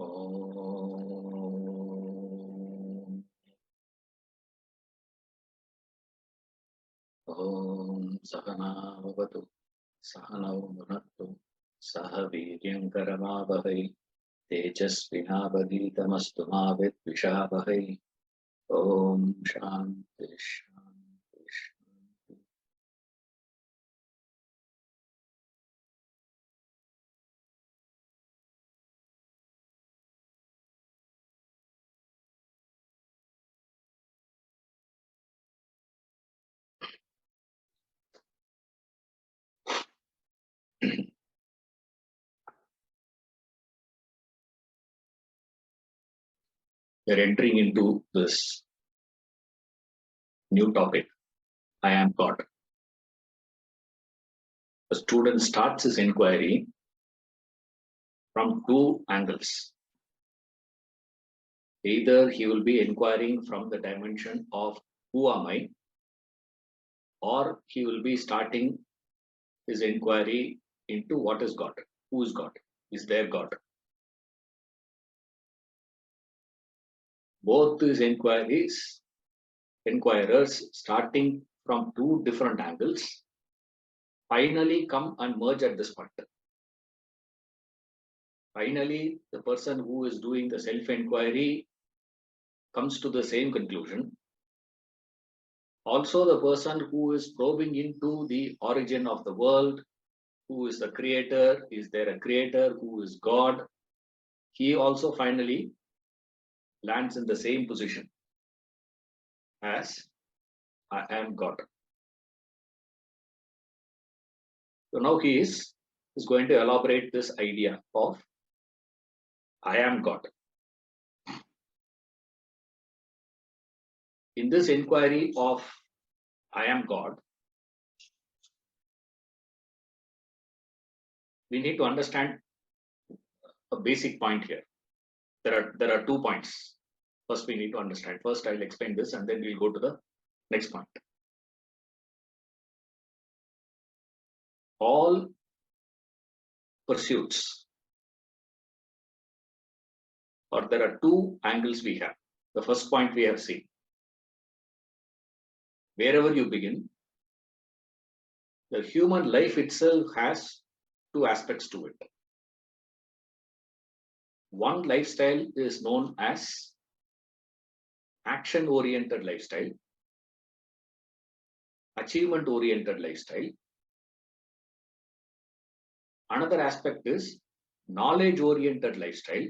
Om. Om Sahana Bhavatu Sahanau Bhunattu Saha Viryankaramavahai Tejasvinavaditamastu ma Vidvishavahai. Om Shanti Shanti Shanti. We are entering into this new topic, I am God. The student starts his inquiry from two angles. Either he will be inquiring from the dimension of who am I, or he will be starting his inquiry into what is God, who is God, is there God. Both these inquirers starting from two different angles, finally come and merge at this point. Finally, the person who is doing the self-enquiry comes to the same conclusion. Also, the person who is probing into the origin of the world, who is the creator, is there a creator, who is God, he also finally lands in the same position as I am God. So now he is going to elaborate this idea of I am God. In this inquiry of I am God, we need to understand a basic point here. There are 2 points. First, we need to understand. First, I'll explain this and then we'll go to the next point. All pursuits, or there are 2 angles we have. The first point we have seen. Wherever you begin, the human life itself has 2 aspects to it. One lifestyle is known as action-oriented lifestyle, achievement-oriented lifestyle. Another aspect is knowledge-oriented lifestyle,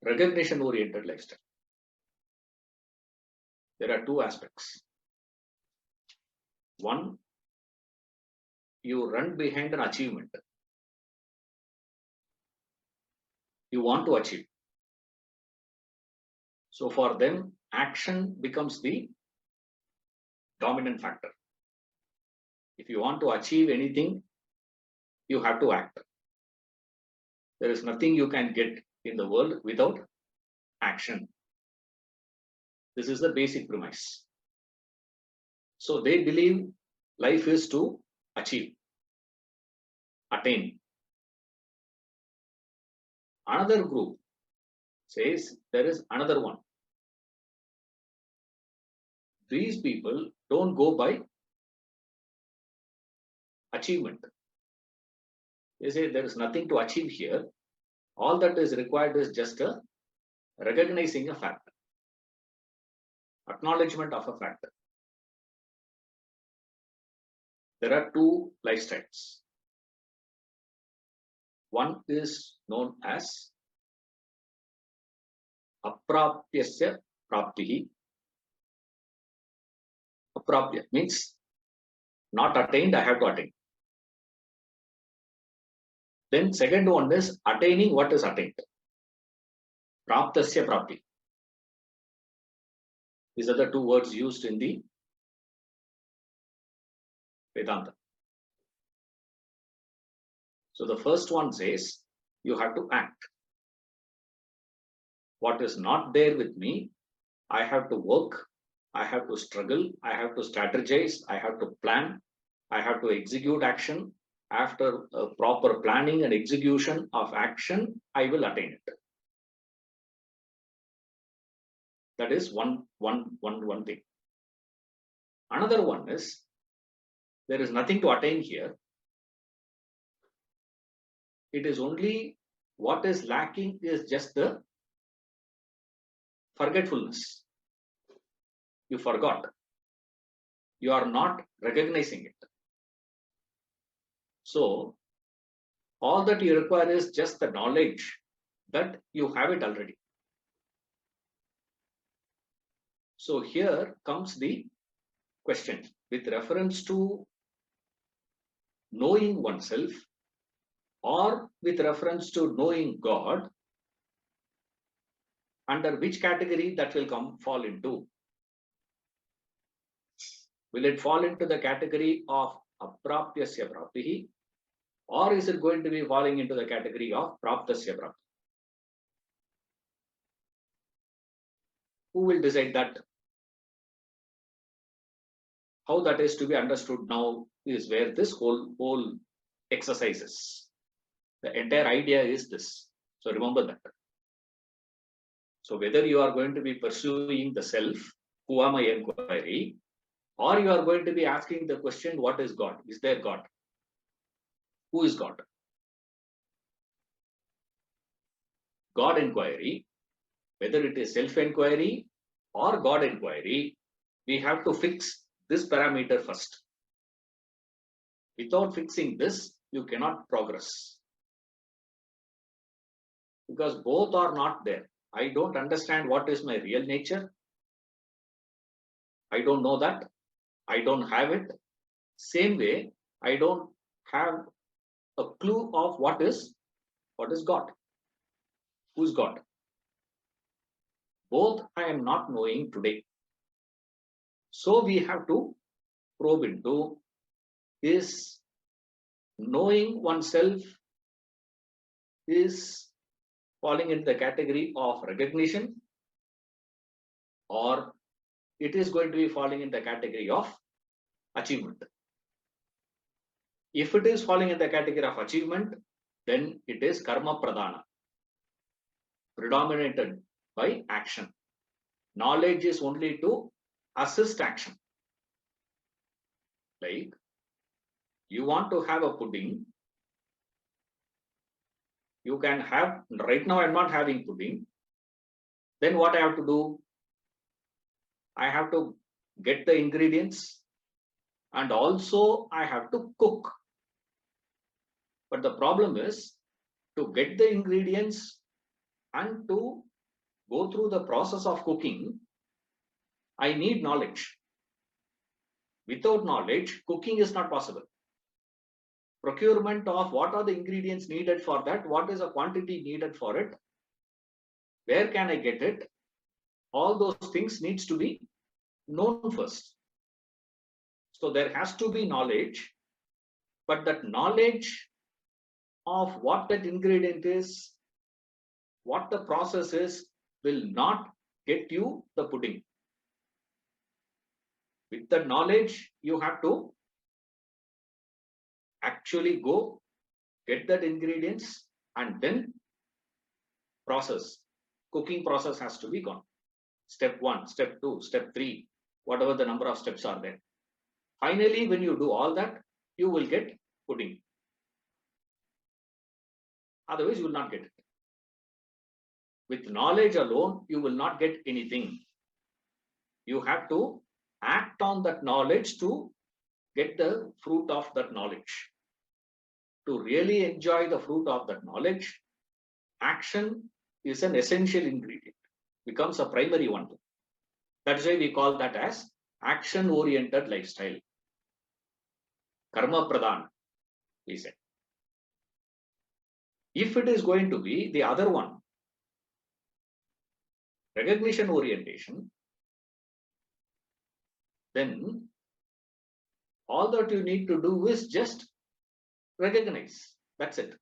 recognition-oriented lifestyle. There are 2 aspects. One, you run behind an achievement. You want to achieve. So for them, action becomes the dominant factor. If you want to achieve anything, you have to act. There is nothing you can get in the world without action. This is the basic premise. So they believe life is to achieve, attain. Another group says there is another one. These people don't go by achievement. They say there is nothing to achieve here. All that is required is just a recognizing a fact, acknowledgement of a fact. There are 2 lifestyles. One is known as Aprapyasyaprapti. Aprapya means not attained, I have to attain. Then second one is attaining what is attained. Praptasyaprapti. These are the 2 words used in the Vedanta. So the first one says you have to act. What is not there with me, I have to work, I have to struggle, I have to strategize, I have to plan, I have to execute action after a proper planning and execution of action, I will attain it. That is one thing. Another one is, there is nothing to attain here. It is only what is lacking is just the forgetfulness. You forgot. You are not recognizing it. So, all that you require is just the knowledge that you have it already. So, here comes the question with reference to knowing oneself or with reference to knowing God, under which category that will fall into. Will it fall into the category of Aprapyasyaprapti, or is it going to be falling into the category of Praptasyaprapti? Who will decide that? How that is to be understood now is where this whole exercise is. The entire idea is this. So remember that. So whether you are going to be pursuing the self, who am I inquiry, or you are going to be asking the question, what is God? Is there God? Who is God? God-enquiry, whether it is self-enquiry or God-enquiry, we have to fix this parameter first. Without fixing this, you cannot progress. Because both are not there. I don't understand what is my real nature. I don't know that. I don't have it. Same way, I don't have a clue of what is God. Who is God? Both I am not knowing today. So we have to probe into, is knowing oneself is falling into the category of recognition, or it is going to be falling in the category of achievement. If it is falling in the category of achievement, then it is karma pradhana, predominated by action. Knowledge is only to assist action. Like, you want to have a pudding, you can have, right now I'm not having pudding, then what I have to do? I have to get the ingredients and also I have to cook. But the problem is, to get the ingredients and to go through the process of cooking, I need knowledge. Without knowledge, cooking is not possible. Procurement of what are the ingredients needed for that, what is the quantity needed for it, where can I get it, all those things needs to be known first. So there has to be knowledge, but that knowledge of what that ingredient is, what the process is, will not get you the pudding. With the knowledge, you have to actually go get that ingredients and then process. Cooking process has to be gone. Step 1, step 2, step 3, whatever the number of steps are there. Finally, when you do all that, you will get pudding. Otherwise, you will not get it. With knowledge alone, you will not get anything. You have to act on that knowledge to get the fruit of that knowledge. To really enjoy the fruit of that knowledge, action is an essential ingredient, becomes a primary one. That's why we call that as action-oriented lifestyle. Karma pradhan, we said. If it is going to be the other one, recognition orientation, then all that you need to do is just recognize. That's it.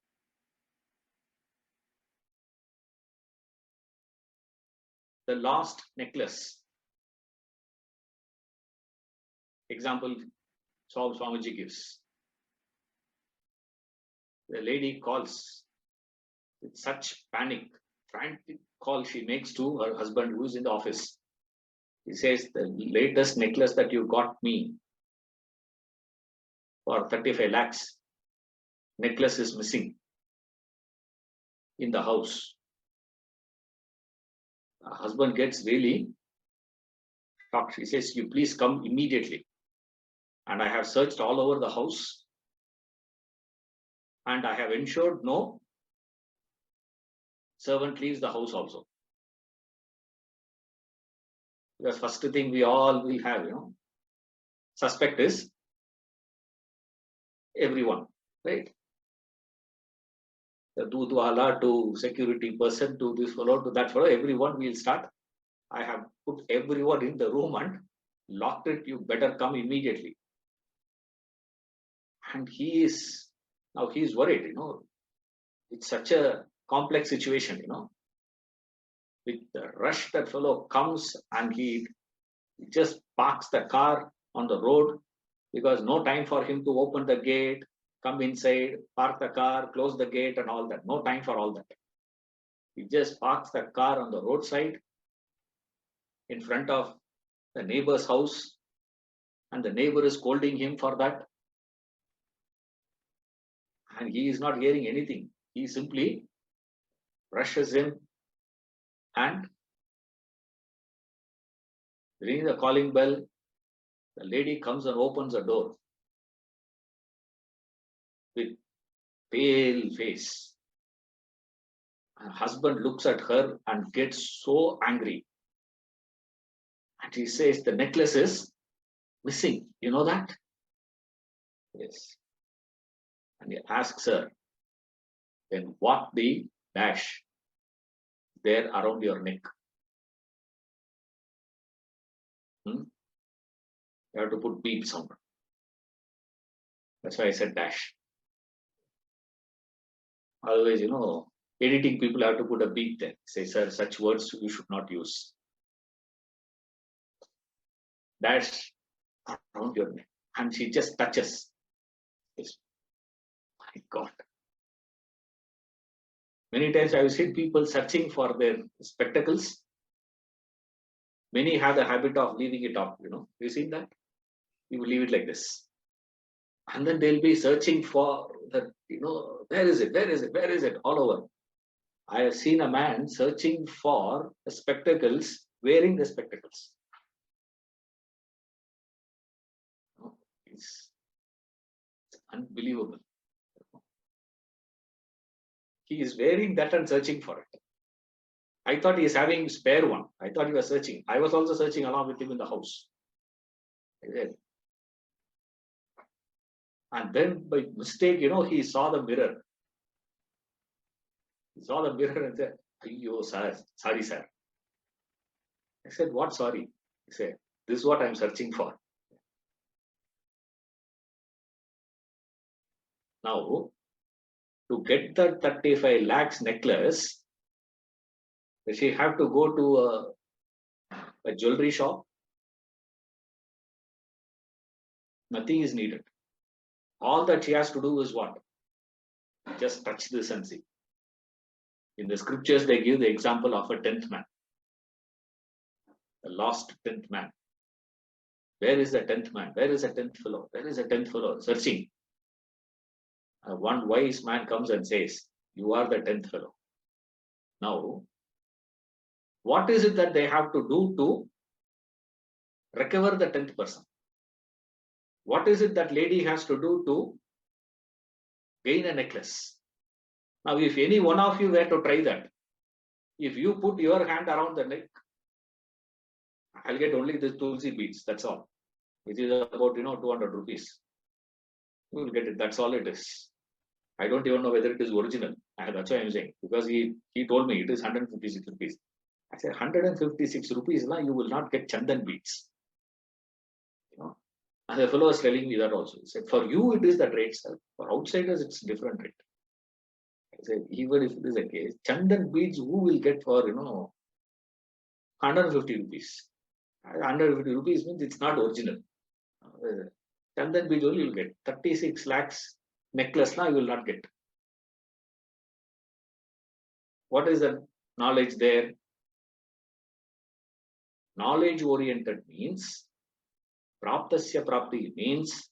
The lost necklace. Example Swamiji gives. The lady calls with such panic, frantic call she makes to her husband who is in the office. He says, the latest necklace that you got me for 35 lakhs, necklace is missing in the house. The husband gets really shocked. He says, you please come immediately. And I have searched all over the house. And I have ensured no servant leaves the house also. Because first thing we all will have, suspect is everyone, right? The dudwala to security person to this fellow to that fellow, everyone will start. I have put everyone in the room and locked it. You better come immediately. And he is worried, It's such a complex situation, With the rush, that fellow comes and he just parks the car on the road because no time for him to open the gate, come inside, park the car, close the gate and all that. No time for all that. He just parks the car on the roadside in front of the neighbor's house, and the neighbor is scolding him for that. And he is not hearing anything. He simply rushes in and rings the calling bell. The lady comes and opens the door with pale face. Her husband looks at her and gets so angry. And he says, the necklace is missing. You know that? Yes. And he asks her, then what the dash there around your neck? You have to put beep sound. That's why I said dash. Otherwise, editing people have to put a beep there. Say, sir, such words you should not use. Dash around your neck. And she just touches. Yes. My God. Many times I've seen people searching for their spectacles. Many have the habit of leaving it off, You seen that? You will leave it like this. And then they'll be searching for the, where is it? Where is it? Where is it? All over. I have seen a man searching for the spectacles, wearing the spectacles. It's unbelievable. He is wearing that and searching for it. I thought he is having spare one. I thought he was searching. I was also searching along with him in the house. And then by mistake, he saw the mirror. He saw the mirror and said, "Ayyo, sir, sorry, sir." I said, "What sorry?" He said, "This is what I'm searching for." Now, to get the 35 lakhs necklace, does she have to go to a jewelry shop? Nothing is needed. All that she has to do is what? Just touch this and see. In the scriptures, they give the example of a 10th man. The lost 10th man. Where is the 10th man? Where is the 10th fellow? Where is the 10th fellow? Searching. One wise man comes and says, "You are the 10th fellow." Now, what is it that they have to do to recover the 10th person? What is it that lady has to do to gain a necklace? Now, if any one of you were to try that, if you put your hand around the neck, I'll get only the tulsi beads, that's all. Which is about 200 rupees. You will get it, that's all it is. I don't even know whether it is original. That's why I'm saying. Because he told me it is 156 rupees. I said 156 rupees, you will not get chandan beads. And the fellow was telling me that also. He said, for you it is that rate, sir. For outsiders it's different rate. I said, even if it is a case, chandan beads who will get for 150 rupees? 150 rupees means it's not original. Chandan beads only you will get. 36 lakhs necklace now you will not get. What is the knowledge there? Knowledge oriented means, Praptasyaprapti means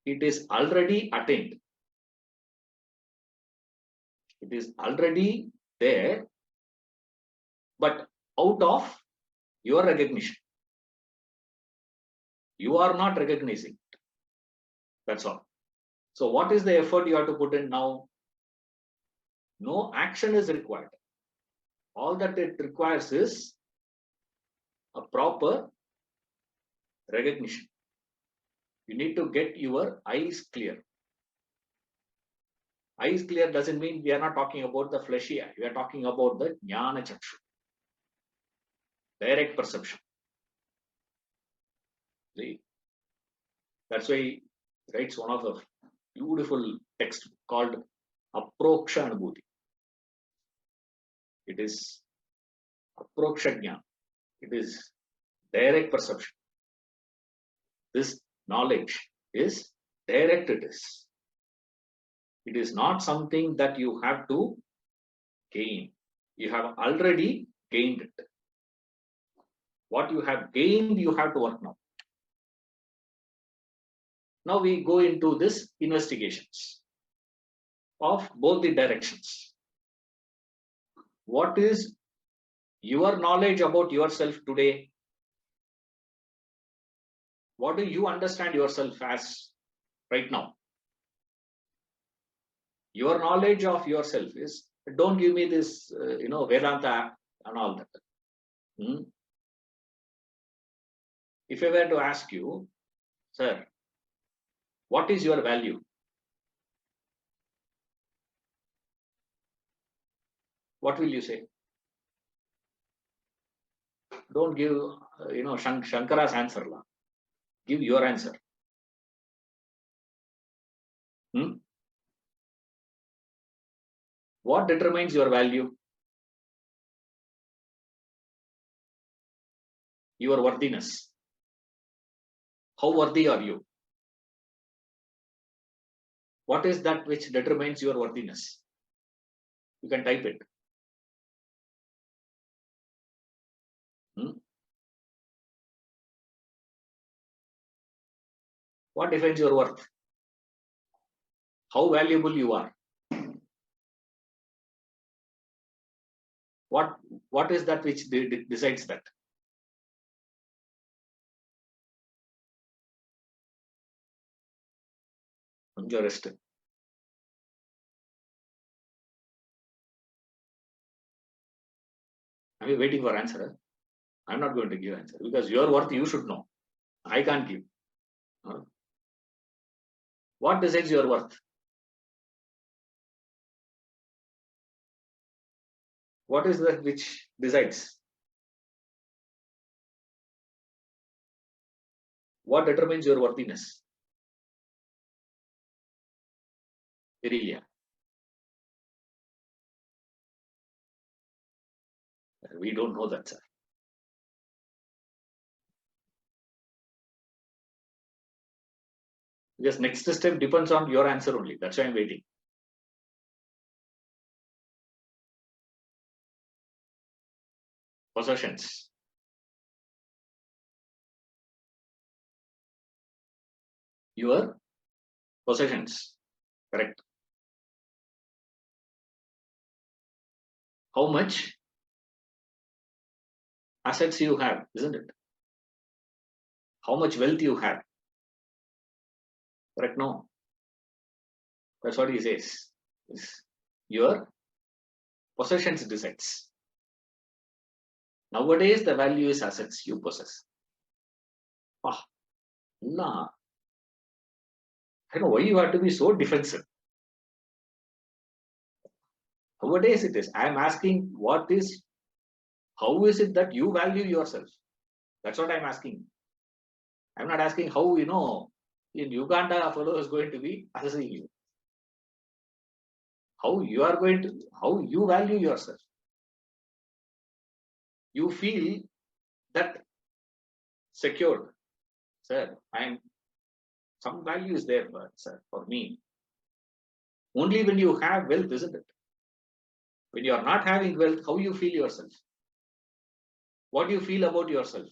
it is already attained. It is already there, but out of your recognition. You are not recognizing it. That's all. So what is the effort you have to put in now? No action is required. All that it requires is a proper recognition. You need to get your eyes clear. Eyes clear doesn't mean we are not talking about the fleshy eye. We are talking about the jnana chakshu, direct perception. See? That's why he writes one of the beautiful text called Aproksha Anubhuti. It is Aproksha Jnana. It is direct perception. This knowledge is direct. It is not something that you have to gain. You have already gained it. What you have gained, you have to work now. Now we go into this investigations of both the directions. What is your knowledge about yourself today? What do you understand yourself as right now? Your knowledge of yourself is, don't give me this, Vedanta and all that. If I were to ask you, sir, what is your value? What will you say? Don't give, Shankara's answer. Give your answer. What determines your value? Your worthiness. How worthy are you? What is that which determines your worthiness? You can type it. What defines your worth? How valuable you are? What is that which decides that? Your rest. Are you waiting for answer? I'm not going to give answer because your worth you should know. I can't give. What decides your worth? What is that which decides? What determines your worthiness? Viriya. We don't know that, sir. Because next step depends on your answer only. That's why I'm waiting. Possessions. Your possessions. Correct. How much assets you have, isn't it? How much wealth you have. Correct? No. That's what he says. Your possessions decides. Nowadays, the value is assets you possess. Nah. I don't know why you have to be so defensive. Nowadays it is. I am asking how is it that you value yourself? That's what I'm asking. I'm not asking how, in Uganda, a fellow is going to be assessing you. How you value yourself. You feel that secured. Sir, some value is there, sir, for me. Only when you have wealth, isn't it? When you are not having wealth, how you feel yourself? What do you feel about yourself?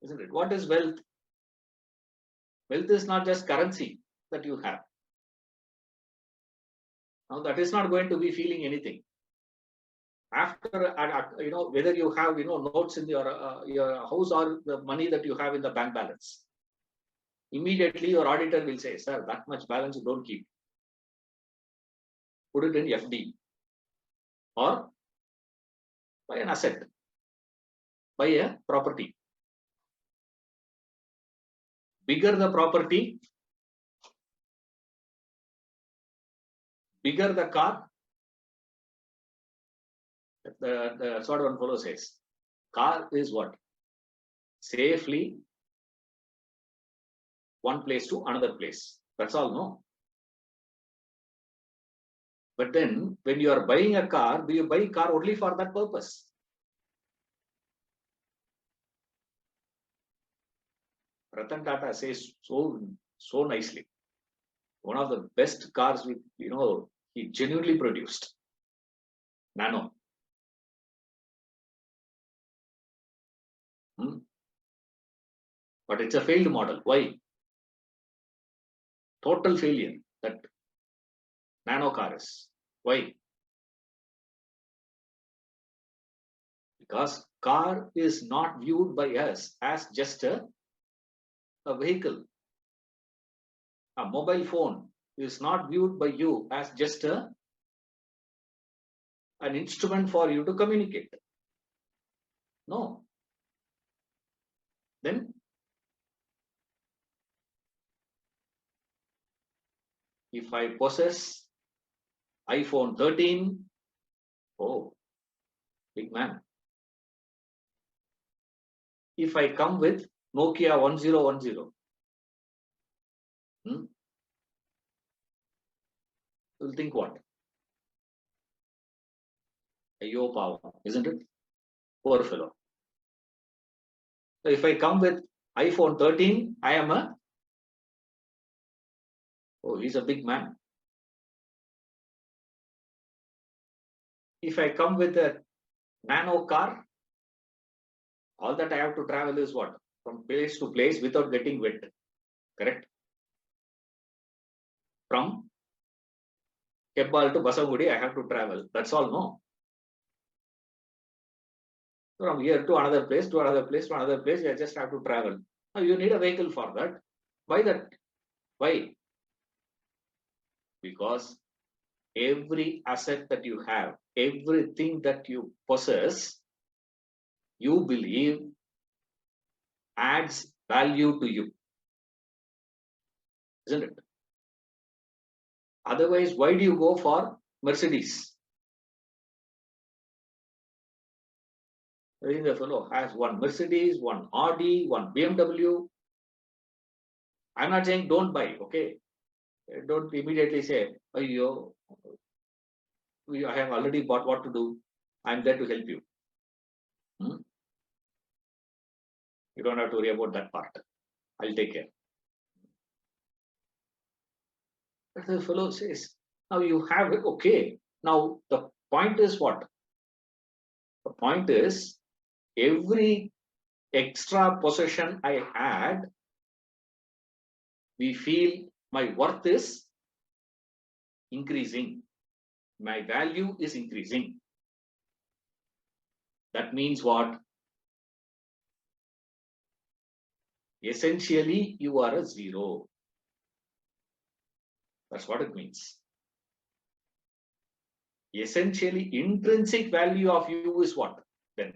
Isn't it? What is wealth? Wealth is not just currency that you have. Now that is not going to be feeling anything. After, whether you have, notes in your house or the money that you have in the bank balance, immediately your auditor will say, sir, that much balance you don't keep. Put it in FD or buy an asset, buy a property. Bigger the property, bigger the car. The sort of one fellow says, car is what? Safely one place to another place. That's all, no? But then when you are buying a car, do you buy a car only for that purpose? Ratan Tata says so nicely. One of the best cars he genuinely produced. Nano. But it's a failed model. Why? Total failure. That nano car is. Why? Because car is not viewed by us as just a vehicle. A mobile phone is not viewed by you as just an instrument for you to communicate. No. Then if I possess iPhone 13, oh, big man. If I come with Nokia 1010, you'll think what? Ayyo power, isn't it? Poor fellow. So if I come with iPhone 13, I am he's a big man. If I come with a nano car, all that I have to travel is what? From place to place without getting wet. Correct? From Kebbal to Basavudi, I have to travel. That's all, no? From here to another place, to another place, to another place, I just have to travel. Now you need a vehicle for that. Why that? Why? Because every asset that you have, everything that you possess, you believe adds value to you. Isn't it? Otherwise, why do you go for Mercedes? The fellow has one Mercedes, one Audi, one BMW. I'm not saying don't buy, okay? Don't immediately say, oh, I have already bought, what to do. I'm there to help you. You don't have to worry about that part. I'll take care. But the fellow says, now you have it, okay. Now the point is what? The point is, every extra possession I had, we feel my worth is increasing. My value is increasing. That means what? Essentially, you are a zero. That's what it means. Essentially, intrinsic value of you is what? Then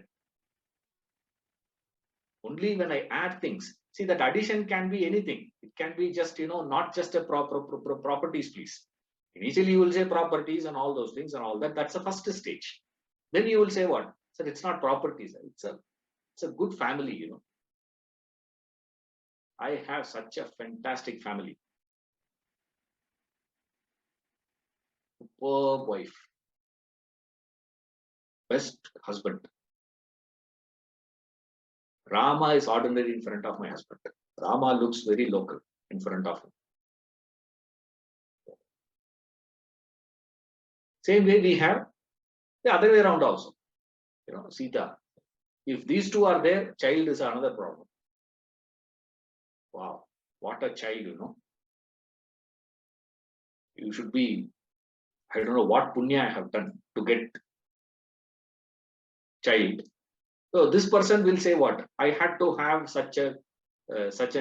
only when I add things. See, that addition can be anything. It can be just, not just a properties, please. Initially, you will say properties and all those things and all that. That's the first stage. Then you will say what? Sir, it's not properties. It's a good family, I have such a fantastic family. Superb wife. Best husband. Rama is ordinary in front of my husband. Rama looks very local in front of him. Same way we have the other way around also. Sita. If these two are there, child is another problem. Wow, what a child, You should be, I don't know what punya I have done to get child. So this person will say what? I had to have such and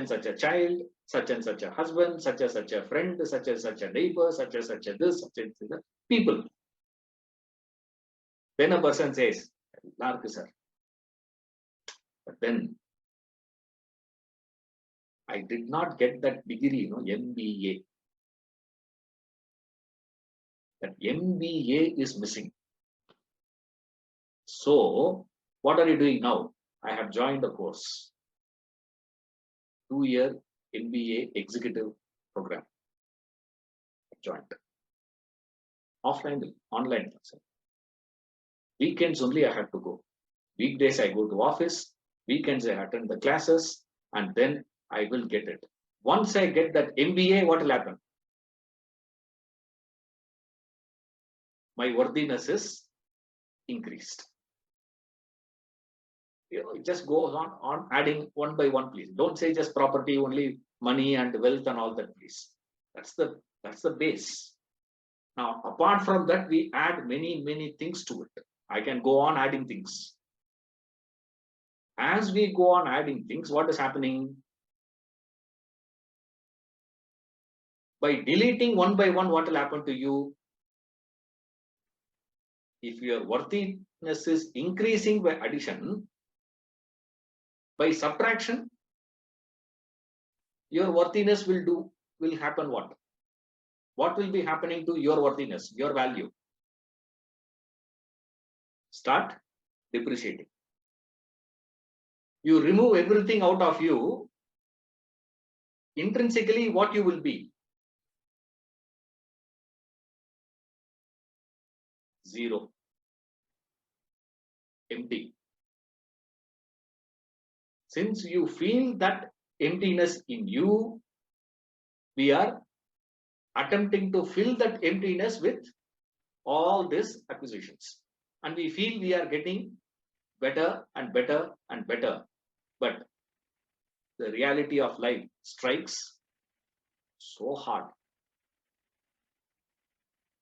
such a child, such and such a husband, such and such a friend, such and such a neighbor, such and such a this, such and such a people. Then a person says, Lark sir. But then I did not get that degree, MBA. That MBA is missing. So, what are you doing now? I have joined the course. 2-year MBA executive program. Joined. Offline, online. Weekends only I have to go. Weekdays I go to office. Weekends I attend the classes. And then I will get it. Once I get that MBA, what will happen? My worthiness is increased. It just goes on adding one by one, please. Don't say just property, only money and wealth and all that, please. That's the base. Now, apart from that, we add many things to it. I can go on adding things. As we go on adding things, what is happening? By deleting one by one, what will happen to you? If your worthiness is increasing by addition, by subtraction, your worthiness will happen what? What will be happening to your worthiness, your value? Start depreciating. You remove everything out of you, intrinsically what you will be? Zero. Empty. Since you feel that emptiness in you, we are attempting to fill that emptiness with all these acquisitions. And we feel we are getting better and better and better. But the reality of life strikes so hard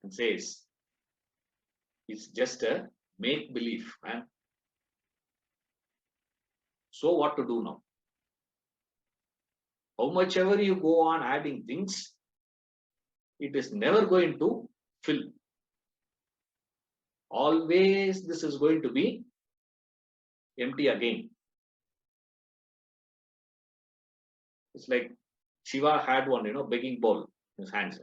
and says, it's just a make-believe, man. So what to do now? How much ever you go on adding things, it is never going to fill. Always this is going to be empty again. It's like Shiva had one, begging bowl in his hands.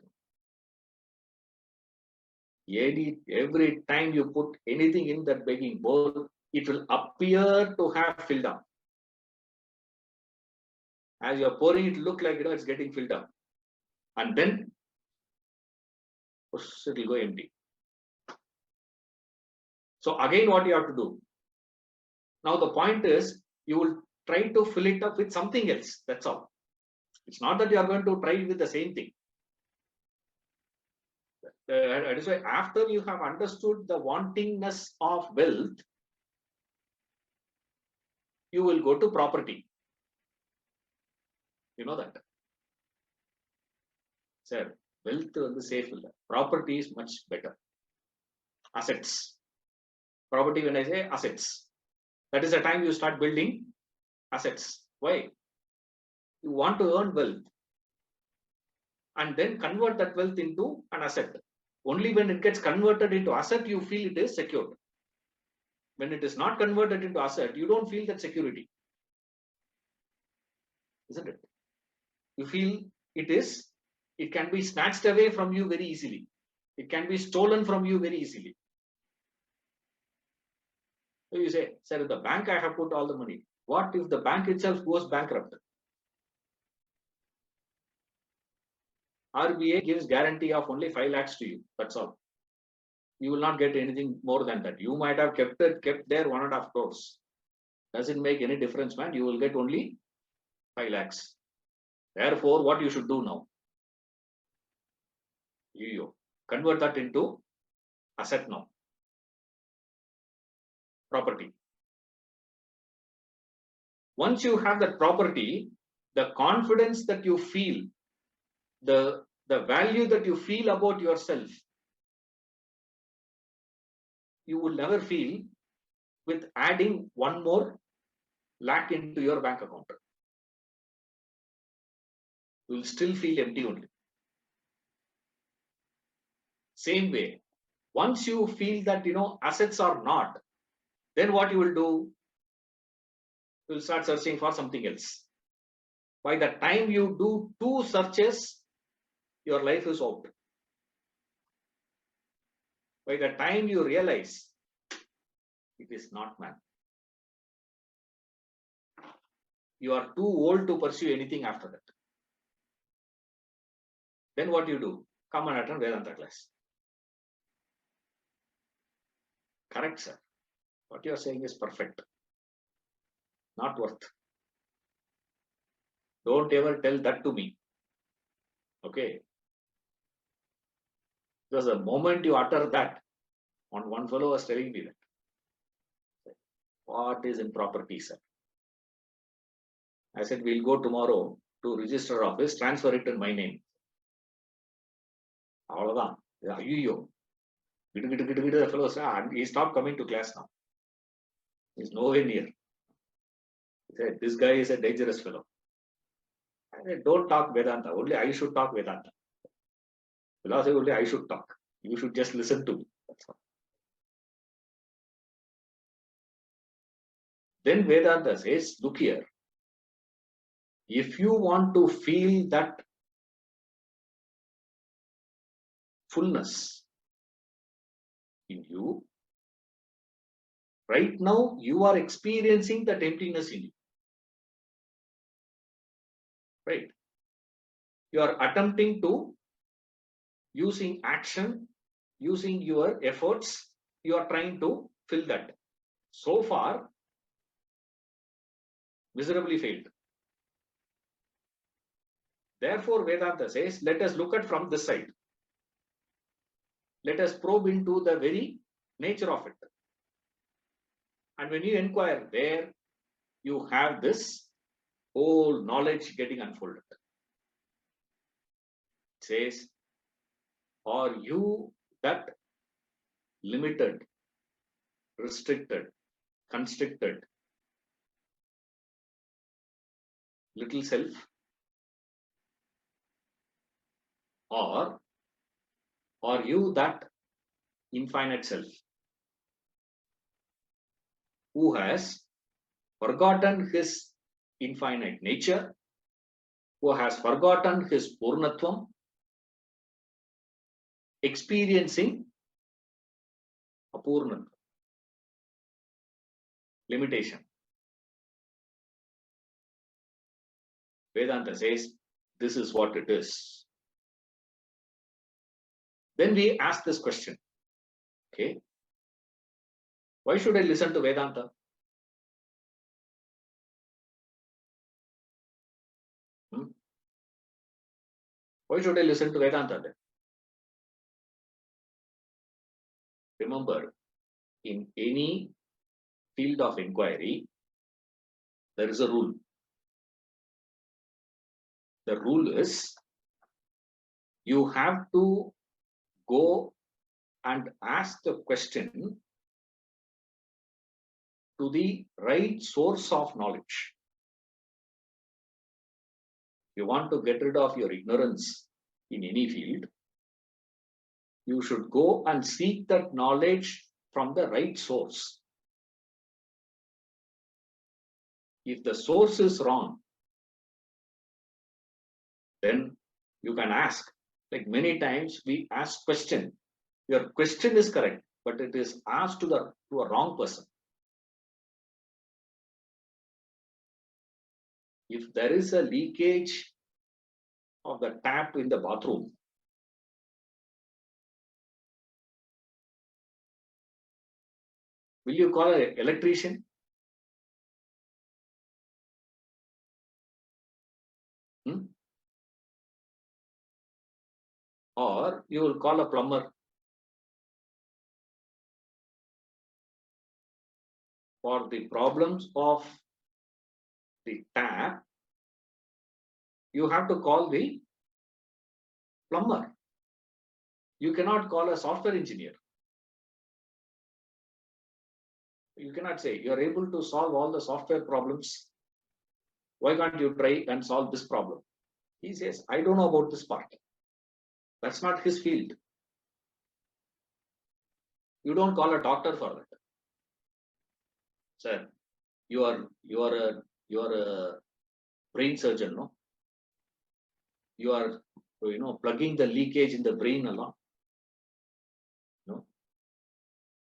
Every time you put anything in that begging bowl, it will appear to have filled up. As you are pouring, it look like it's getting filled up, and then it will go empty. So again, what you have to do? Now the point is, you will try to fill it up with something else. That's all. It's not that you are going to try with the same thing. That is why after you have understood the wantingness of wealth, you will go to property. You know that. Sir, wealth is the safe. Property is much better. Assets. Property, when I say assets, that is the time you start building assets. Why? You want to earn wealth and then convert that wealth into an asset. Only when it gets converted into asset, you feel it is secured. When it is not converted into asset, you don't feel that security. Isn't it? You feel it can be snatched away from you very easily. It can be stolen from you very easily. So you say, sir, the bank I have put all the money. What if the bank itself goes bankrupt? RBA gives guarantee of only 5 lakhs to you. That's all. You will not get anything more than that. You might have kept there 1.5 crores. Doesn't make any difference, man. You will get only 5 lakhs. Therefore, what you should do now? You convert that into Asset now. Property. Once you have that property, the confidence that you feel, the value that you feel about yourself, you will never feel with adding one more lakh into your bank account. You will still feel empty only. Same way, once you feel that assets are not, then what you will do? You will start searching for something else. By the time you do 2 searches, your life is out. By the time you realize it is not man, you are too old to pursue anything after that. Then what you do? Come and attend Vedanta class. Correct, sir. What you are saying is perfect. Not worth. Don't ever tell that to me. Okay? Because the moment you utter that, one fellow was telling me that. What is improperty, sir? I said, we'll go tomorrow to register office, transfer it in my name. Avaladan. Ayyo. The fellow said, he stopped coming to class now. He's nowhere near. He said, this guy is a dangerous fellow. I said, don't talk Vedanta. Only I should talk Vedanta. Philosophy only I should talk. You should just listen to me. That's all. Then Vedanta says, look here. If you want to feel that fullness in you, right now you are experiencing that emptiness in you. Right? You are attempting to, using action, using your efforts, you are trying to fill that. So far, miserably failed. Therefore, Vedanta says, let us look at from this side. Let us probe into the very nature of it. And when you inquire there, you have this whole knowledge getting unfolded. It says, are you that limited, restricted, constricted little self? Or are you that infinite self who has forgotten his infinite nature, who has forgotten his Purnatvam, experiencing Apurnatvam, limitation? Vedanta says, this is what it is. Then we ask this question, okay, why should I listen to Vedanta? Why should I listen to Vedanta then? Remember, in any field of inquiry, there is a rule. The rule is, you have to go and ask the question to the right source of knowledge. You want to get rid of your ignorance in any field, you should go and seek that knowledge from the right source. If the source is wrong, then you can ask. Like many times we ask question. Your question is correct, but it is asked to a wrong person. If there is a leakage of the tap in the bathroom, will you call an electrician? Or you will call a plumber? for the problems of the tap, you have to call the plumber. You cannot call a software engineer. You cannot say you are able to solve all the software problems. Why can't you try and solve this problem? He says, I don't know about this part. That's not his field. You don't call a doctor for that. Sir, you are a brain surgeon, no? You are, plugging the leakage in the brain along. No?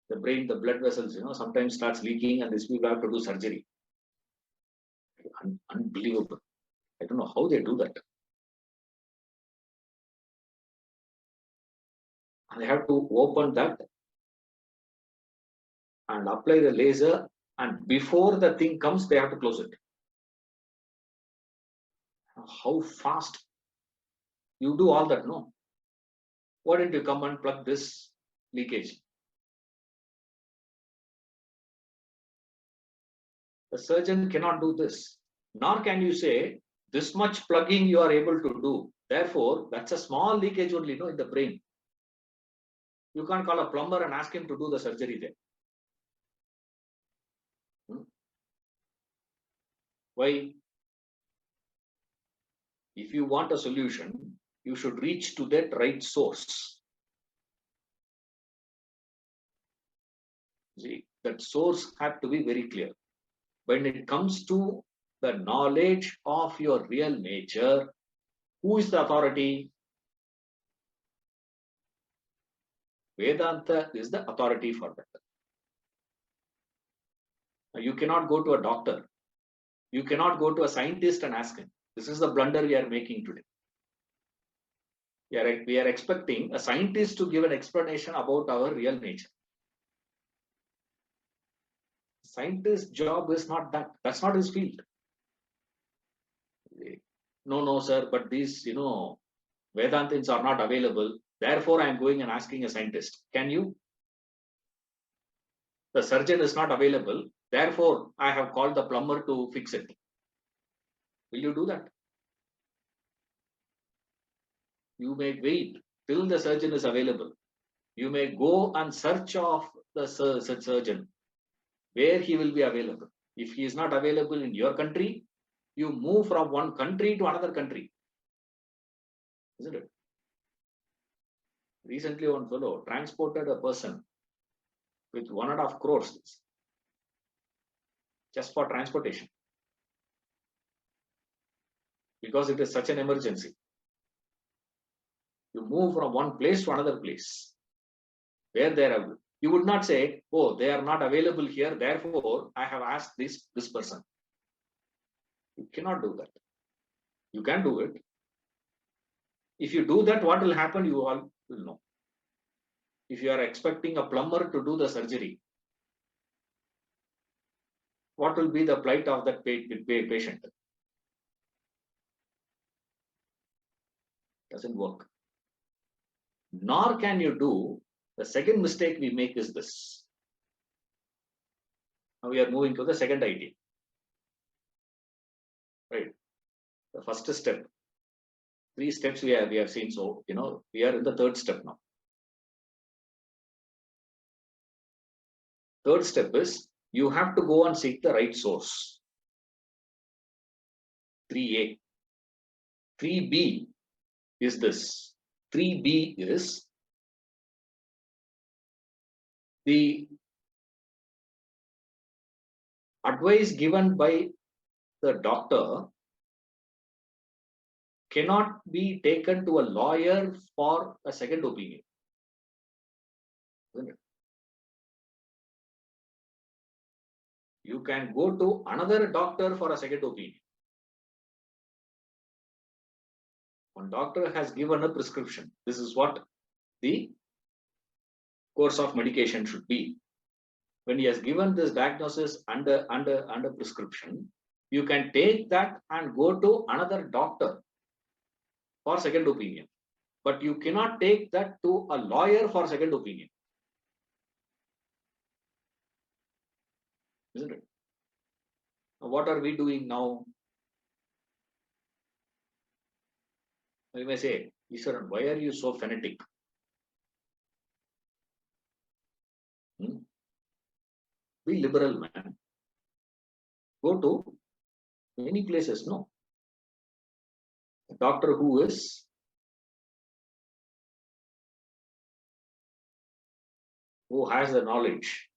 The brain, the blood vessels, sometimes starts leaking, and these people have to do surgery. Unbelievable. I don't know how they do that. They have to open that and apply the laser, and before the thing comes, they have to close it. How fast you do all that? No. Why didn't you come and plug this leakage? The surgeon cannot do this. Nor can you say this much plugging you are able to do. Therefore, that's a small leakage only, in the brain. You can't call a plumber and ask him to do the surgery there. Why? If you want a solution, you should reach to that right source. See, that source has to be very clear. When it comes to the knowledge of your real nature, who is the authority? Vedanta is the authority for that. You cannot go to a doctor. You cannot go to a scientist and ask him. This is the blunder we are making today. We are expecting a scientist to give an explanation about our real nature. Scientist's job is not that. That's not his field. No, sir, but these, Vedantins are not available. Therefore, I am going and asking a scientist. Can you? The surgeon is not available. Therefore, I have called the plumber to fix it. Will you do that? You may wait till the surgeon is available. You may go and search of the surgeon where he will be available. If he is not available in your country, you move from one country to another country. Isn't it? Recently, one fellow transported a person with 1.5 crores just for transportation, because it is such an emergency. You move from one place to another place where they are. You would not say, oh, they are not available here, therefore I have asked this person. You cannot do that. You can do it. If you do that, what will happen, you all will know. If you are expecting a plumber to do the surgery, what will be the plight of that patient? Doesn't work. Nor can you do, the second mistake we make is this. Now we are moving to the second idea. Right. The first step. 3 steps we have seen. So, we are in the third step now. Third step is you have to go and seek the right source. 3A. 3B is this. 3B is the advice given by the doctor cannot be taken to a lawyer for a second opinion. Isn't it? You can go to another doctor for a second opinion. One doctor has given a prescription. This is what the course of medication should be. When he has given this diagnosis under prescription, you can take that and go to another doctor for second opinion. But you cannot take that to a lawyer for second opinion. isn't it? Now, what are we doing now? You may say, Iswaran, why are you so fanatic? Hmm? Be liberal, man. Go to many places. No. A doctor who has the knowledge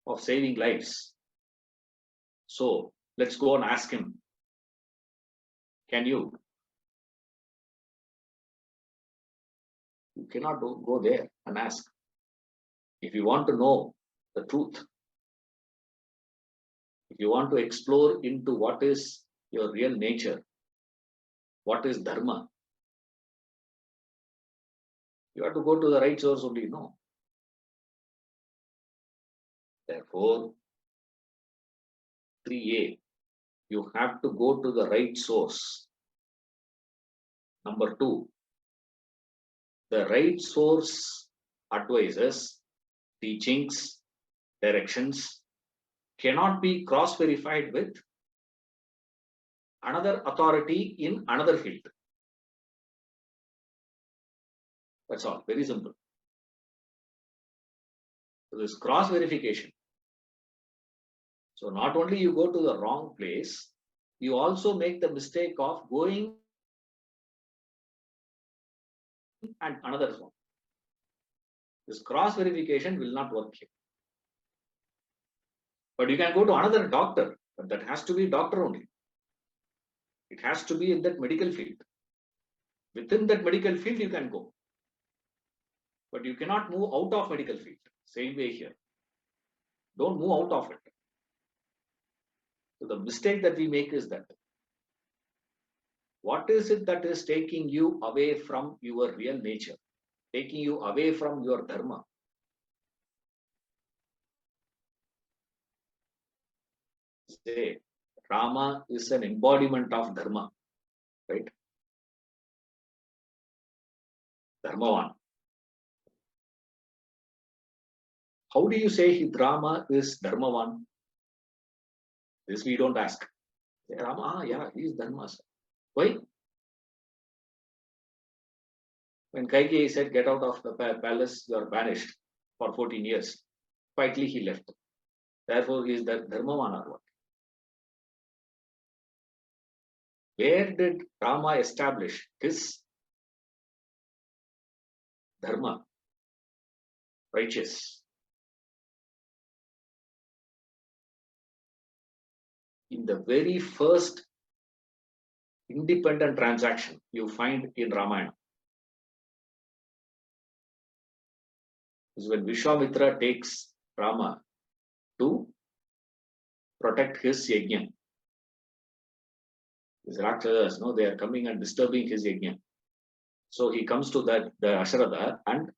of saving lives. So let's go and ask him, can you? You cannot go there and ask. If you want to know the truth, if you want to explore into what is your real nature, what is dharma, you have to go to the right source only. No. Therefore, 3A, you have to go to the right source. Number 2, the right source advices, teachings, directions cannot be cross-verified with another authority in another field. That's all. Very simple. So this cross-verification. So not only you go to the wrong place, you also make the mistake of going and another one. This cross-verification will not work here. But you can go to another doctor, but that has to be doctor only. It has to be in that medical field. Within that medical field, you can go. But you cannot move out of medical field. Same way here. Don't move out of it. So the mistake that we make is that what is it that is taking you away from your real nature, taking you away from your dharma? Say, Rama is an embodiment of dharma, right? Dharmavan. How do you say Rama is Dharmavan? This we don't ask. Say, Rama, yeah, he is Dharma. Why? When Kaikeyi said, get out of the palace, you are banished for 14 years. Quietly he left. Therefore, he is the Dharmavan or what? Where did Rama establish his Dharma? Righteous. In the very first independent transaction you find in Ramayana is when Vishwamitra takes Rama to protect his yajna. These Rakshasas, no, they are coming and disturbing his yajna. So he comes to the Ashrada and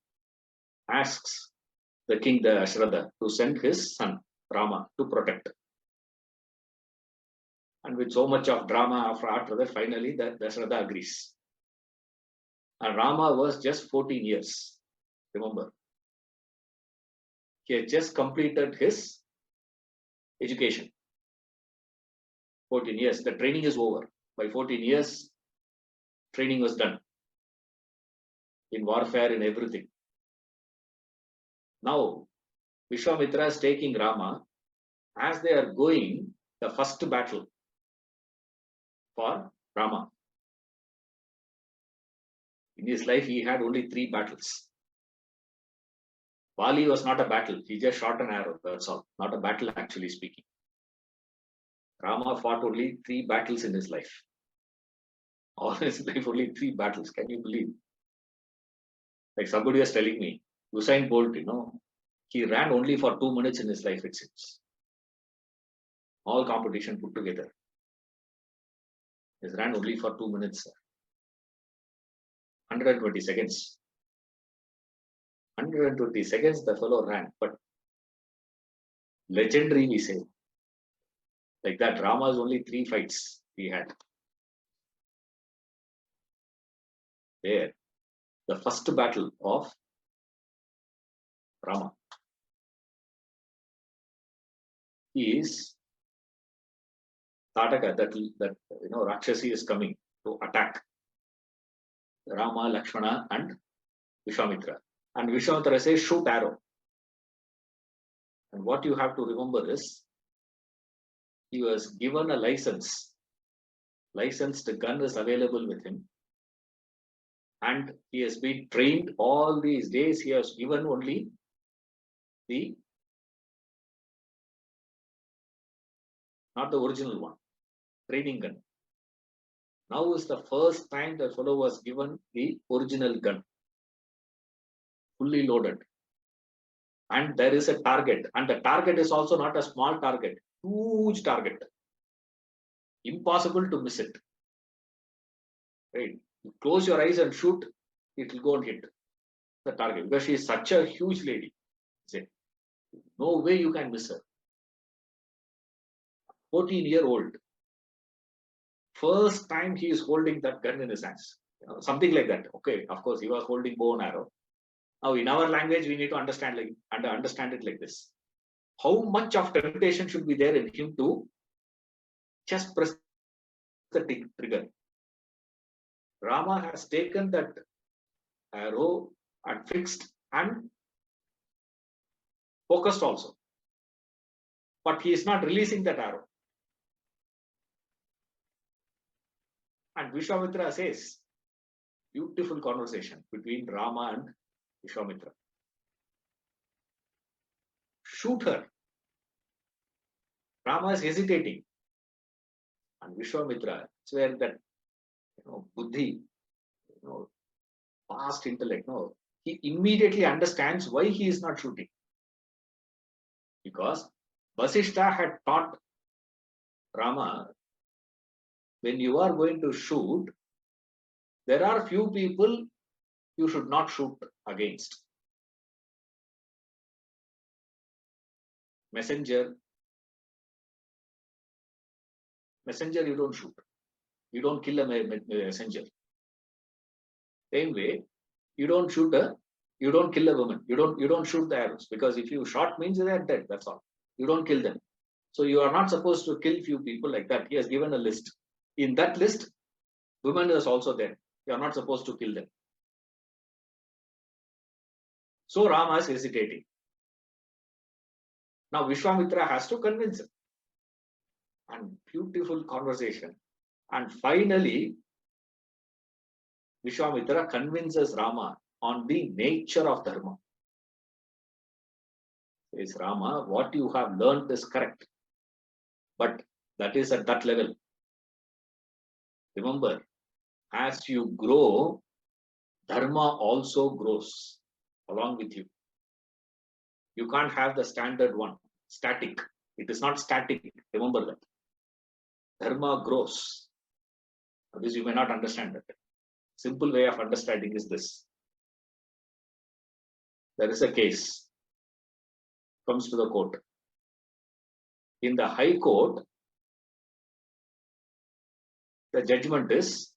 asks the king, the Ashrada, to send his son Rama to protect. And with so much of drama after that, finally the Ashrada agrees. And Rama was just 14 years. Remember, he had just completed his education. 14 years, the training is over. By 14 years, training was done in warfare, in everything. Now, Vishwamitra is taking Rama as they are going the first battle for Rama. In his life, he had only 3 battles. Bali was not a battle. He just shot an arrow. That's all. Not a battle, actually speaking. Rama fought only 3 battles in his life. All his life, only 3 battles. Can you believe? Like somebody was telling me, Usain Bolt, he ran only for 2 minutes in his life, it seems. All competition put together. He ran only for 2 minutes. 120 seconds. 120 seconds the fellow ran, but legendary we say. Like that, Rama's only 3 fights he had. There, the first battle of Rama. is Tataka, that Rakshasi is coming to attack Rama, Lakshmana, and Vishwamitra. And Vishwamitra says, shoot arrow. And what you have to remember is, he was given a license. Licensed gun is available with him. And he has been trained all these days. He has given only not the original one, training gun. Now is the first time the fellow was given the original gun, fully loaded. And there is a target. And the target is also not a small target, huge target. Impossible to miss it. Right? You close your eyes and shoot, it will go and hit the target. Because she is such a huge lady. No way you can miss her. 14-year-old. First time he is holding that gun in his hands. Something like that. Okay, of course, he was holding bow and arrow. Now, in our language, we need to understand it like this. How much of temptation should be there in him to just press the trigger? Rama has taken that arrow and fixed and focused also. But he is not releasing that arrow. And Vishwamitra says, beautiful conversation between Rama and Vishwamitra. Shoot her. Rama is hesitating. And Vishwamitra, it's where that buddhi, vast intellect, he immediately understands why he is not shooting. Because Vasishtha had taught Rama, when you are going to shoot, there are few people you should not shoot against. Messenger, you don't shoot. You don't kill a messenger. Same way, you don't kill a woman. You don't shoot the arrows, because if you shot means they are dead. That's all. You don't kill them. So you are not supposed to kill few people like that. He has given a list. In that list, women is also there. You are not supposed to kill them. So Rama is hesitating. Now Vishwamitra has to convince him. And beautiful conversation. And finally, Vishwamitra convinces Rama on the nature of dharma. Says, Rama, what you have learned is correct. But that is at that level. Remember, as you grow, dharma also grows along with you. You can't have the standard one, static. It is not static. Remember that. Dharma grows. This you may not understand that. Simple way of understanding is this. There is a case. Comes to the court. In the High Court, the judgment is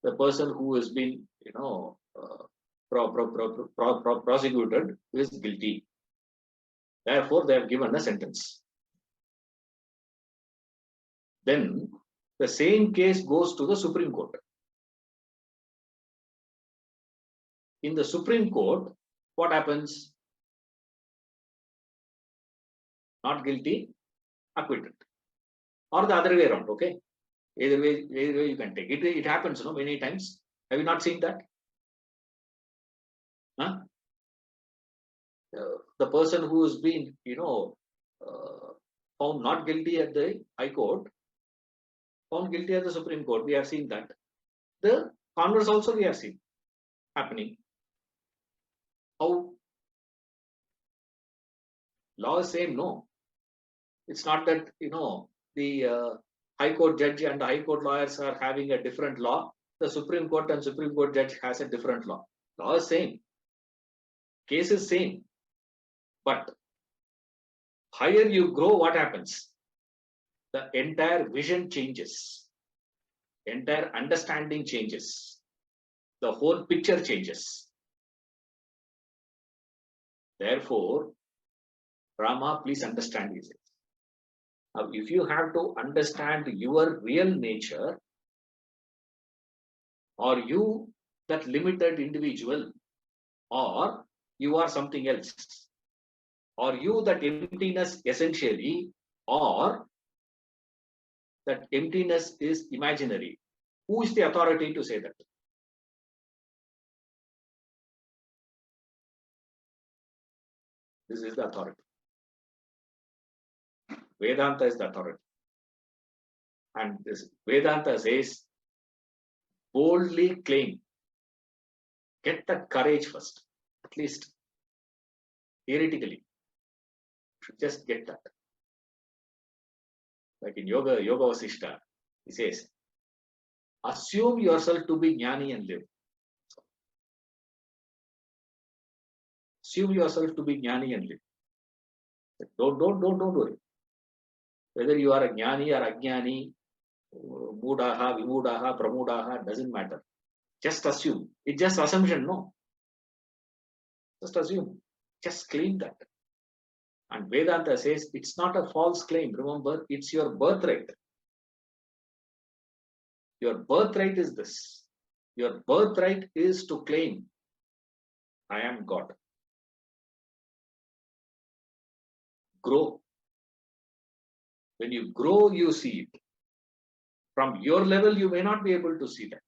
the person who has been, prosecuted is guilty. Therefore, they have given a sentence. Then the same case goes to the Supreme Court. In the Supreme Court, what happens? Not guilty, acquitted. Or the other way around, okay? Either way you can take it. It happens, many times. Have you not seen that? Huh? The person who has been, found not guilty at the High Court, found guilty at the Supreme Court. We have seen that. The converse also we have seen happening. How? Law is same, no. It's not that, the High Court judge and the High Court lawyers are having a different law. The Supreme Court and Supreme Court judge has a different law. Law is same. Case is same. But higher you grow, what happens? The entire vision changes. Entire understanding changes. The whole picture changes. Therefore, Rama, please understand, he says. Now, if you have to understand your real nature, or you that limited individual, or you are something else, or you that emptiness essentially, or that emptiness is imaginary, who is the authority to say that? This is the authority. Vedanta is the authority. And this Vedanta says, boldly claim. Get that courage first, at least theoretically. You should just get that. Like in Yoga Vasishta, he says, assume yourself to be jnani and live. Assume yourself to be jnani and live. Don't worry. Whether you are a jnani or ajnani, mudaha, vimudaha, pramudaha, doesn't matter. Just assume. It's just assumption, no. Just assume. Just claim that. And Vedanta says it's not a false claim. Remember, it's your birthright. Your birthright is this. Your birthright is to claim, I am God. Grow. When you grow, you see it. From your level, you may not be able to see that.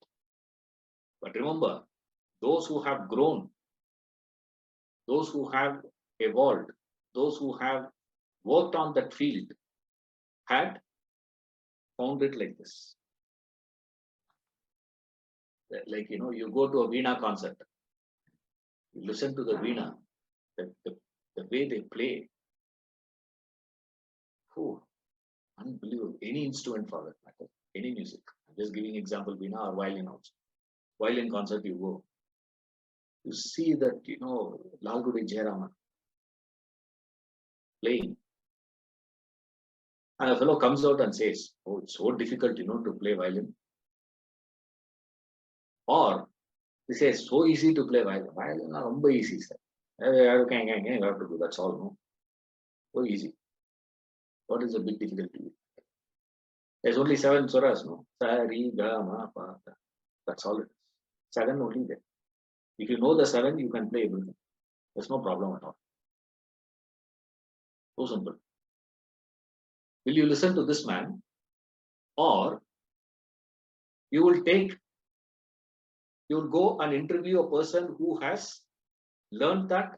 But remember, those who have grown, those who have evolved, those who have worked on that field had found it like this. Like, you go to a Veena concert, you listen to the Veena, the way they play. Oh, unbelievable. Any instrument for that matter, any music. I'm just giving example, Veena or violin also. Violin concert, you go. You see that, Lalgudi Jayaraman playing. And a fellow comes out and says, oh, it's so difficult, to play violin. Or he says, so easy to play violin. Violin is very easy, sir. You have to do, that's all, no? So easy. What is the big difficulty? There's only 7 swaras, no? Sa, Ri, Ga, Ma, Pa, Da. That's all it is. 7 only there. If you know the 7, you can play everything. There's no problem at all. So simple. Will you listen to this man? Or you will go and interview a person who has learned that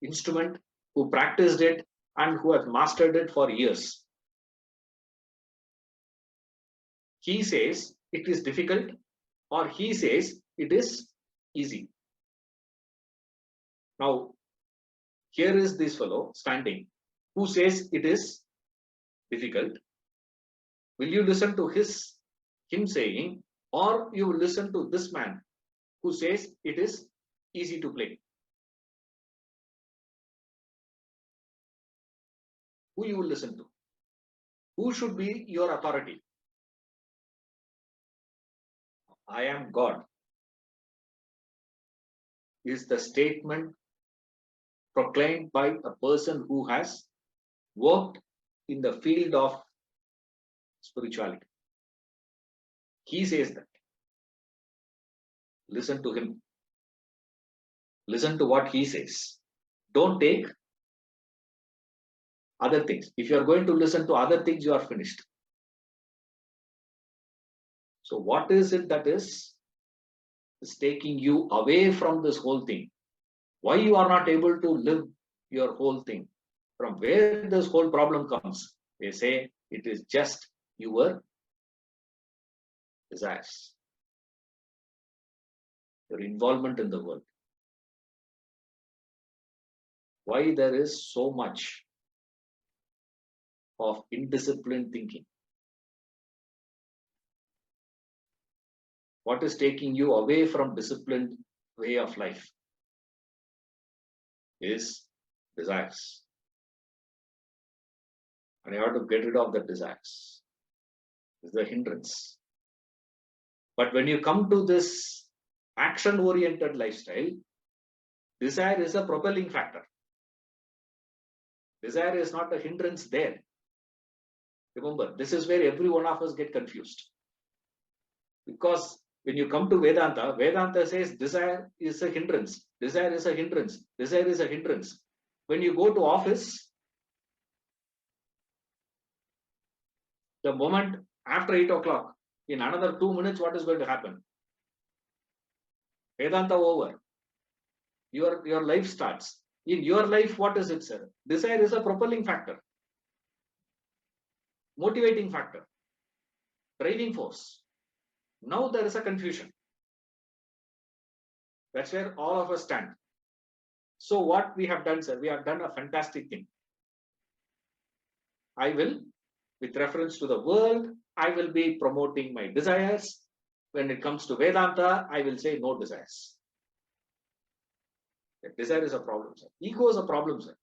instrument, who practiced it, and who has mastered it for years. He says it is difficult, or he says it is easy. Now, here is this fellow standing who says it is difficult. Will you listen to him saying, or you will listen to this man who says it is easy to play? Who you will listen to? Who should be your authority? I am God is the statement proclaimed by a person who has worked in the field of spirituality. He says that. Listen to him. Listen to what he says. Don't take other things. If you are going to listen to other things, you are finished. So what is it that is taking you away from this whole thing? Why you are not able to live your whole thing? From where this whole problem comes? They say it is just your desires, your involvement in the world. Why there is so much of indisciplined thinking? What is taking you away from disciplined way of life is desires. And you have to get rid of the desires. It's the hindrance. But when you come to this action-oriented lifestyle, desire is a propelling factor. Desire is not a hindrance there. Remember, this is where every one of us get confused. Because when you come to Vedanta, Vedanta says desire is a hindrance. Desire is a hindrance. Desire is a hindrance. When you go to office, the moment after 8 o'clock, in another 2 minutes, what is going to happen? Vedanta over. Your life starts. In your life, what is it, sir? Desire is a propelling factor, motivating factor, driving force. Now there is a confusion. That's where all of us stand. So what we have done, sir, we have done a fantastic thing. I will, with reference to the world, I will be promoting my desires. When it comes to Vedanta, I will say no desires. Desire is a problem, sir. Ego is a problem, sir.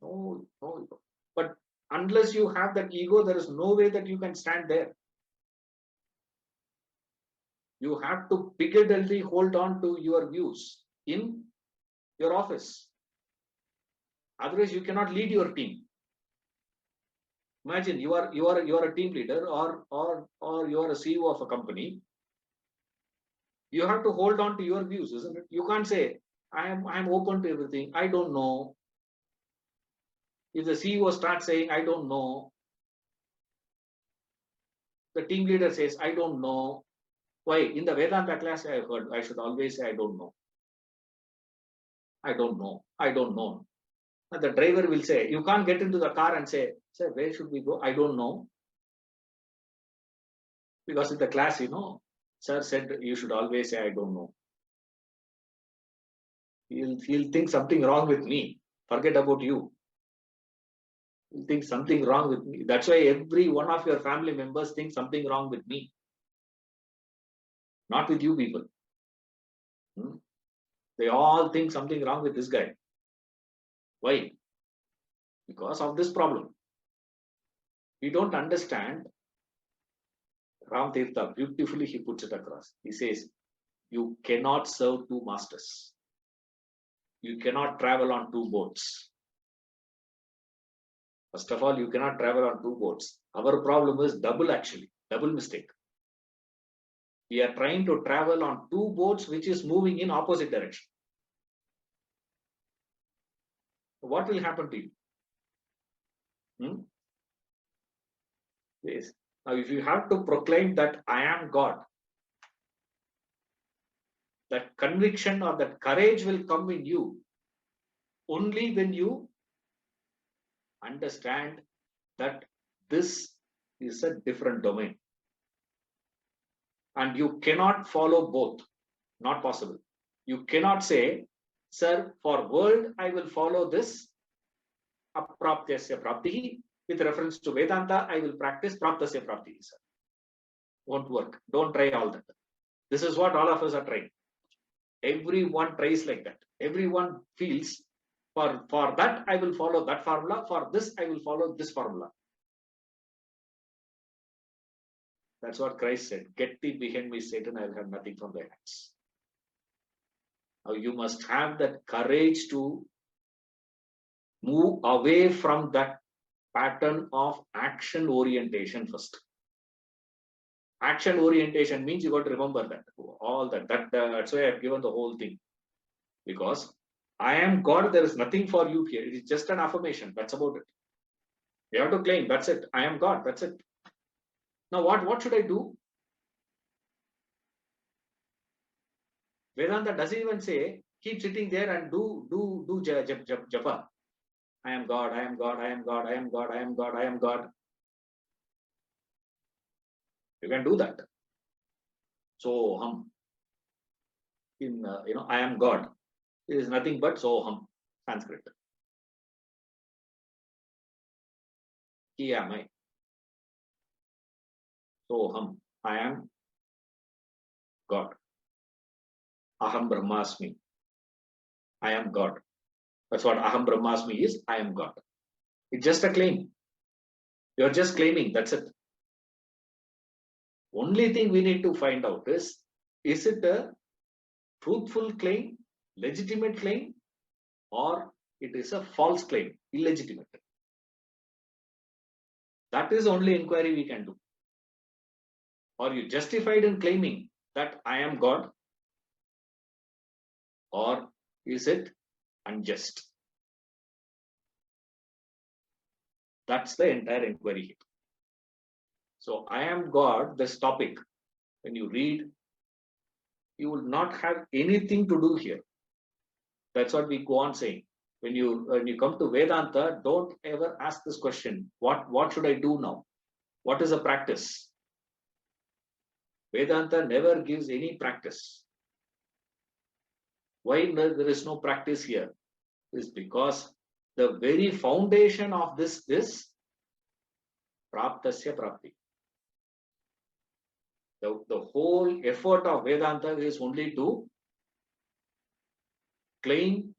No ego. But unless you have that ego, there is no way that you can stand there. You have to pickedly hold on to your views in your office. Otherwise, you cannot lead your team. Imagine you are a team leader or you are a CEO of a company. You have to hold on to your views, isn't it? You can't say, I'm open to everything. I don't know. If the CEO starts saying, I don't know, the team leader says, I don't know. Why? In the Vedanta class, I have heard, I should always say, I don't know. I don't know. I don't know. And the driver will say, you can't get into the car and say, sir, where should we go? I don't know. Because in the class, sir said, you should always say, I don't know. He'll think something wrong with me. Forget about you. He'll think something wrong with me. That's why every one of your family members think something wrong with me. Not with you people. They all think something wrong with this guy. Why? Because of this problem. We don't understand. Ram Tirtha, beautifully he puts it across. He says, you cannot serve two masters. You cannot travel on two boats. First of all, you cannot travel on two boats. Our problem is double mistake. We are trying to travel on two boats which is moving in opposite direction. What will happen to you? Yes. Now, if you have to proclaim that I am God, that conviction or that courage will come in you only when you understand that this is a different domain. And you cannot follow both. Not possible. You cannot say, sir, for world, I will follow this Aprapyasyaprapti. With reference to Vedanta, I will practice Praptasyaprapti. Sir. Won't work. Don't try all that. This is what all of us are trying. Everyone tries like that. Everyone feels, for that, I will follow that formula. For this, I will follow this formula. That's what Christ said. Get thee behind me, Satan, I will have nothing from thy hands. Now you must have that courage to move away from that pattern of action orientation first. Action orientation means you got to remember that. All that. That's why I've given the whole thing. Because I am God, there is nothing for you here. It is just an affirmation. That's about it. You have to claim, that's it. I am God, that's it. Now what should I do? Vedanta doesn't even say, keep sitting there and do japa. I am God, I am God, I am God, I am God, I am God, I am God. You can do that. So I am God. It is nothing but Soham, Sanskrit. He am I. Soham, I am God. Aham Brahmasmi. I am God. That's what Aham Brahmasmi is. I am God. It's just a claim. You're just claiming. That's it. Only thing we need to find out is it a truthful claim, legitimate claim, or it is a false claim, illegitimate? That is only inquiry we can do. Are you justified in claiming that I am God? Or is it unjust? That's the entire inquiry here. So I am God, this topic, when you read, you will not have anything to do here. That's what we go on saying. When you come to Vedanta, don't ever ask this question. What should I do now? What is a practice? Vedanta never gives any practice. Why there is no practice here? Is because the very foundation of this is Praptasyaprapti. The whole effort of Vedanta is only to claim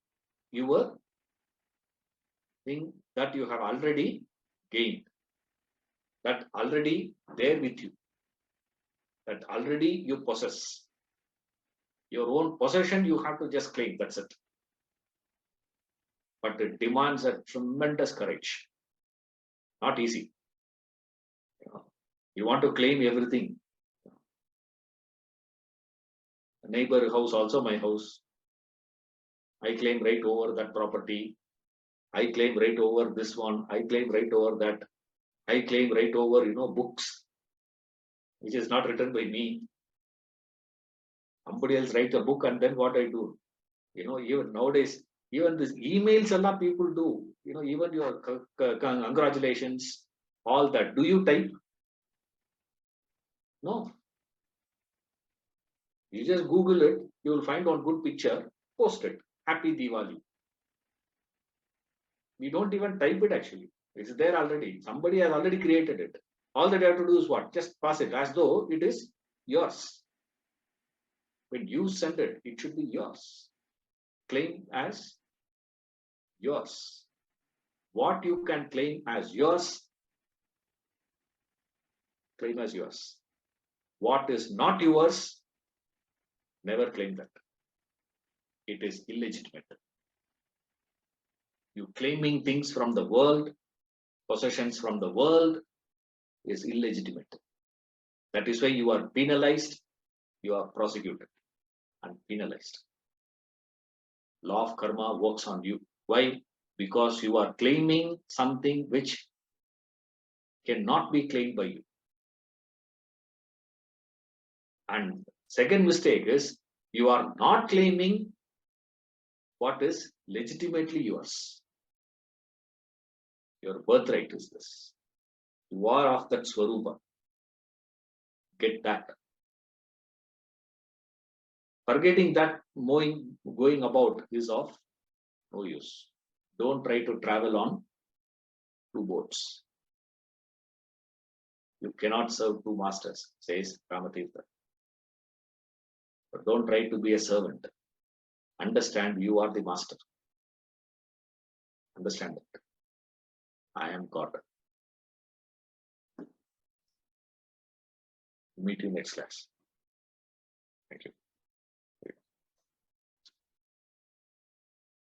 your thing that you have already gained, that already there with you, that already you possess. Your own possession you have to just claim, that's it. But it demands a tremendous courage. Not easy. You want to claim everything. The neighbor house also my house. I claim right over that property. I claim right over this one. I claim right over that. I claim right over, books, which is not written by me. Somebody else writes a book and then what I do? Even nowadays, even these emails, a lot of people do. Even your congratulations, all that. Do you type? No. You just Google it. You will find one good picture. Post it. Happy Diwali. We don't even type it actually. It's there already. Somebody has already created it. All that you have to do is what? Just pass it as though it is yours. When you send it, it should be yours. Claim as yours. What you can claim as yours, claim as yours. What is not yours, never claim that. It is illegitimate. You claiming things from the world, possessions from the world, is illegitimate. That is why you are penalized, you are prosecuted and penalized. Law of karma works on you. Why? Because you are claiming something which cannot be claimed by you. And second mistake is you are not claiming what is legitimately yours. Your birthright is this. You are of that Swarupa. Get that. Forgetting that, going about is of no use. Don't try to travel on two boats. You cannot serve two masters, says Ramatirtha. But don't try to be a servant. Understand you are the master. Understand it. I am God. Meet you next class. Thank you.